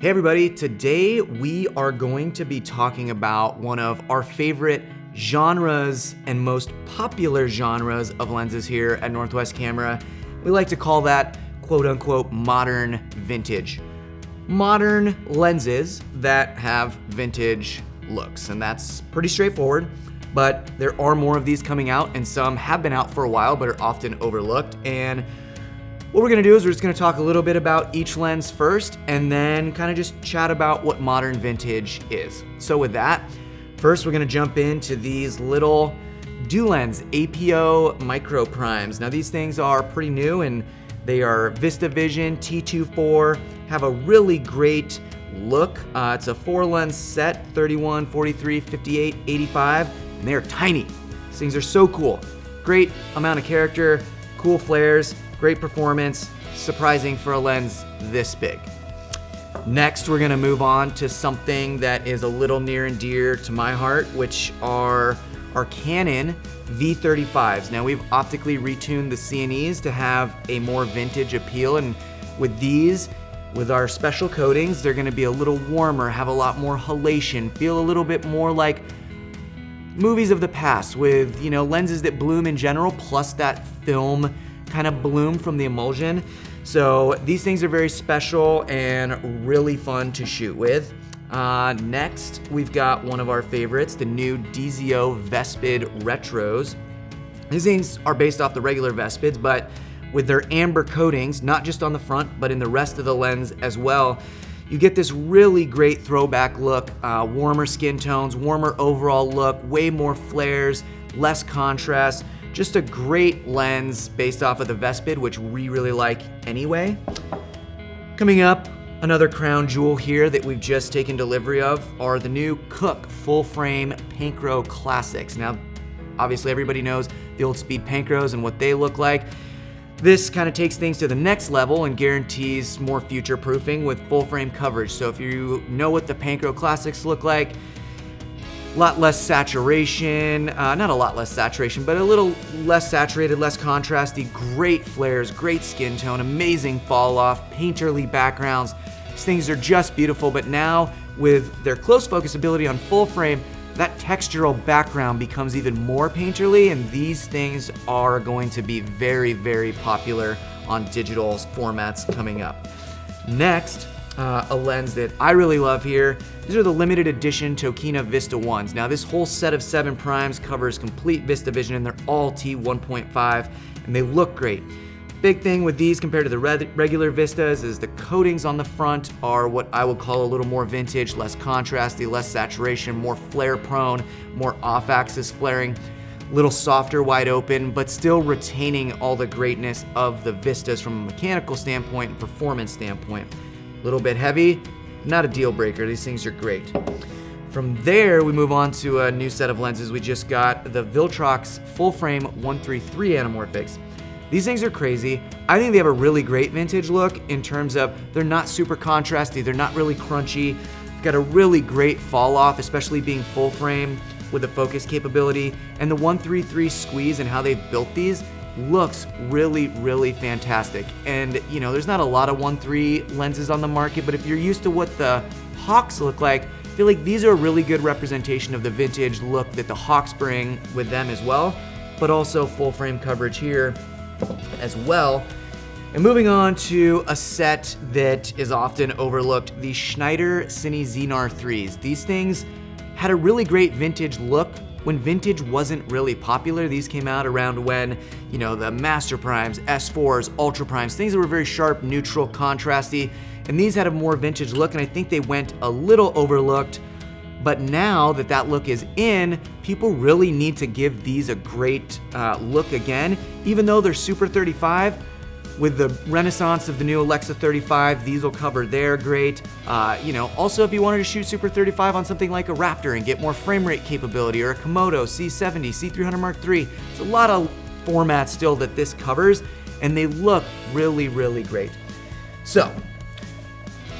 Hey everybody, today we are going to be talking about one of our favorite genres and most popular genres of lenses here at Northwest Camera. We like to call that quote unquote modern vintage. Modern lenses that have vintage looks, and that's pretty straightforward, but there are more of these coming out and some have been out for a while but are often overlooked. And what we're gonna do is we're just gonna talk a little bit about each lens first and then kind of just chat about what modern vintage is. So with that, first we're gonna jump into these little DoLens APO micro primes. Now these things are pretty new and they are Vista Vision T24, have a really great look. It's a 4-lens set, 31, 43, 58, 85, and they're tiny. These things are so cool. Great amount of character, cool flares, great performance, surprising for a lens this big. Next, we're gonna move on to something that is a little near and dear to my heart, which are our Canon V35s. Now we've optically retuned the CNEs to have a more vintage appeal, and with these, with our special coatings, they're gonna be a little warmer, have a lot more halation, feel a little bit more like movies of the past with, you know, lenses that bloom in general, plus that film kind of bloom from the emulsion. So these things are very special and really fun to shoot with. Next, we've got one of our favorites, the new DZO Vespid Retros. These things are based off the regular Vespids, but with their amber coatings, not just on the front, but in the rest of the lens as well, you get this really great throwback look, warmer skin tones, warmer overall look, way more flares, less contrast. Just a great lens based off of the Vespid, which we really like anyway. Coming up, another crown jewel here that we've just taken delivery of are the new Cooke full frame Panchro classics. Now, obviously everybody knows the old speed Panchros and what they look like. This kind of takes things to the next level and guarantees more future proofing with full frame coverage. So if you know what the Panchro classics look like, a lot less saturation, not a lot less saturation, but a little less saturated, less contrasty, great flares, great skin tone, amazing fall off, painterly backgrounds. These things are just beautiful, but now with their close focus ability on full frame, that textural background becomes even more painterly, and these things are going to be very, very popular on digital formats coming up. Next, a lens that I really love here. These are the limited edition Tokina Vista 1s. Now this whole set of 7 primes covers complete Vista Vision and they're all T1.5 and they look great. Big thing with these compared to the regular Vistas is the coatings on the front are what I would call a little more vintage, less contrasty, less saturation, more flare prone, more off-axis flaring, a little softer, wide open, but still retaining all the greatness of the Vistas from a mechanical standpoint and performance standpoint. A little bit heavy, not a deal breaker. These things are great. From there, we move on to a new set of lenses. We just got the Viltrox full frame 133 Anamorphics. These things are crazy. I think they have a really great vintage look in terms of they're not super contrasty, they're not really crunchy. Got a really great fall off, especially being full frame with the focus capability. And the 133 squeeze and how they've built these looks really, really fantastic. And you know, there's not a lot of 1.3 lenses on the market, but if you're used to what the Hawks look like, I feel like these are a really good representation of the vintage look that the Hawks bring with them as well, but also full frame coverage here as well. And moving on to a set that is often overlooked, the Schneider Cine-Xenar IIIs. These things had a really great vintage look when vintage wasn't really popular. These came out around when, you know, the Master Primes, S4s, Ultra Primes, things that were very sharp, neutral, contrasty, and these had a more vintage look, and I think they went a little overlooked. But now that that look is in, people really need to give these a great look again. Even though they're Super 35, with the renaissance of the new Alexa 35, these will cover there great. You know, also if you wanted to shoot Super 35 on something like a Raptor and get more frame rate capability, or a Komodo C70, C300 Mark III, it's a lot of formats still that this covers, and they look really, really great. So,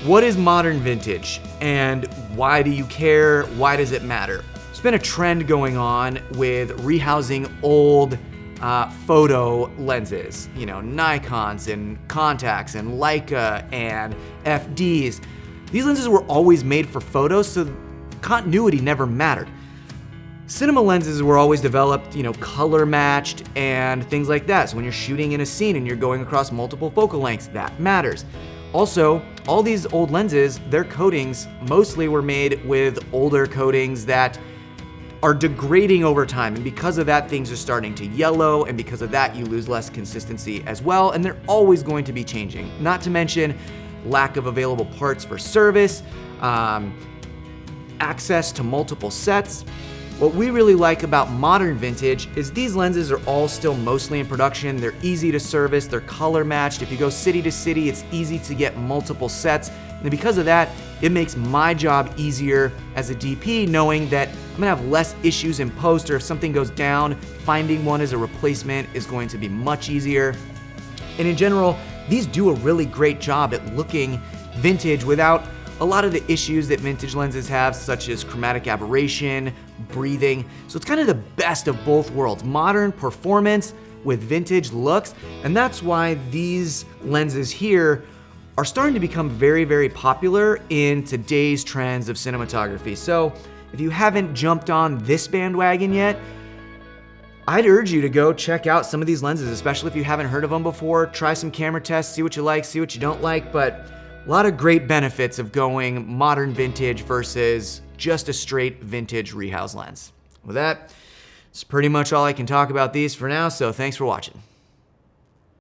what is modern vintage, and why do you care? Why does it matter? There's been a trend going on with rehousing old photo lenses, you know, Nikons and Contacts and Leica and FDs. These lenses were always made for photos, so continuity never mattered. Cinema lenses were always developed, color matched and things like that. So when you're shooting in a scene and you're going across multiple focal lengths, that matters. Also, all these old lenses, their coatings mostly were made with older coatings that are degrading over time, and because of that, things are starting to yellow, and because of that, you lose less consistency as well, and they're always going to be changing. Not to mention lack of available parts for service, access to multiple sets. What we really like about modern vintage is these lenses are all still mostly in production. They're easy to service, they're color matched. If you go city to city, it's easy to get multiple sets. And because of that, it makes my job easier as a DP, knowing that I'm gonna have less issues in post, or if something goes down, finding one as a replacement is going to be much easier. And in general, these do a really great job at looking vintage without a lot of the issues that vintage lenses have, such as chromatic aberration, breathing. So it's kind of the best of both worlds, modern performance with vintage looks. And that's why these lenses here are starting to become very, very popular in today's trends of cinematography. So if you haven't jumped on this bandwagon yet, I'd urge you to go check out some of these lenses, especially if you haven't heard of them before. Try some camera tests, see what you like, see what you don't like, but a lot of great benefits of going modern vintage versus just a straight vintage rehouse lens. With that, it's pretty much all I can talk about these for now, so thanks for watching.